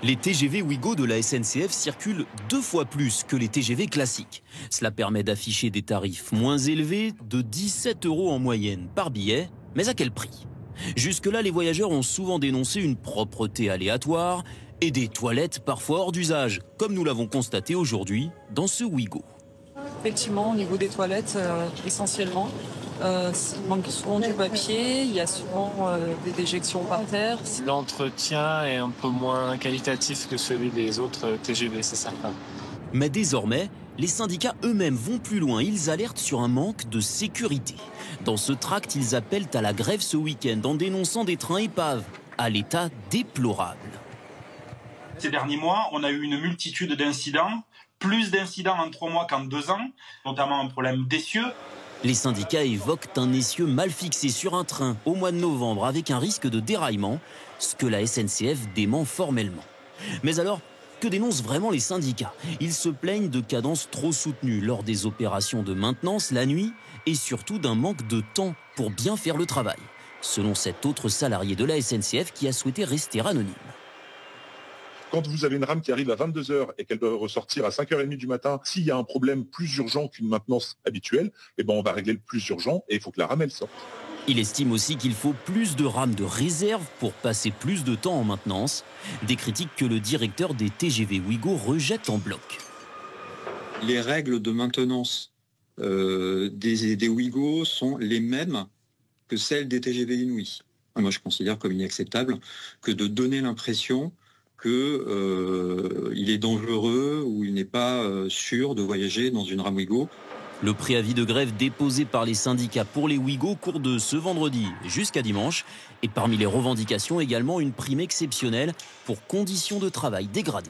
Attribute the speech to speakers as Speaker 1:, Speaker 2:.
Speaker 1: Les TGV Ouigo de la SNCF circulent 2 fois plus que les TGV classiques. Cela permet d'afficher des tarifs moins élevés, de 17 € en moyenne par billet, mais à quel prix? Jusque-là, les voyageurs ont souvent dénoncé une propreté aléatoire et des toilettes parfois hors d'usage, comme nous l'avons constaté aujourd'hui dans ce Ouigo.
Speaker 2: Effectivement, au niveau des toilettes, essentiellement, il manque souvent du papier, il y a souvent des déjections par terre.
Speaker 3: L'entretien est un peu moins qualitatif que celui des autres TGV, c'est certain.
Speaker 1: Mais désormais, les syndicats eux-mêmes vont plus loin. Ils alertent sur un manque de sécurité. Dans ce tract, ils appellent à la grève ce week-end en dénonçant des trains épaves à l'état déplorable.
Speaker 4: Ces derniers mois, on a eu une multitude d'incidents, plus d'incidents en 3 mois qu'en 2 ans, notamment un problème d'essieu.
Speaker 1: Les syndicats évoquent un essieu mal fixé sur un train au mois de novembre avec un risque de déraillement, ce que la SNCF dément formellement. Mais alors, que dénoncent vraiment les syndicats? Ils se plaignent de cadences trop soutenues lors des opérations de maintenance la nuit et surtout d'un manque de temps pour bien faire le travail, selon cet autre salarié de la SNCF qui a souhaité rester anonyme.
Speaker 5: Quand vous avez une rame qui arrive à 22 h et qu'elle doit ressortir à 5h30 du matin, s'il y a un problème plus urgent qu'une maintenance habituelle, on va régler le plus urgent et il faut que la rame elle sorte.
Speaker 1: Il estime aussi qu'il faut plus de rames de réserve pour passer plus de temps en maintenance, des critiques que le directeur des TGV Ouigo rejette en bloc.
Speaker 6: Les règles de maintenance des Ouigo sont les mêmes que celles des TGV Inouï. Moi, je considère comme inacceptable que de donner l'impression qu'il est dangereux ou il n'est pas sûr de voyager dans une rame Ouigo.
Speaker 1: Le préavis de grève déposé par les syndicats pour les Ouigo court de ce vendredi jusqu'à dimanche. Et parmi les revendications également une prime exceptionnelle pour conditions de travail dégradées.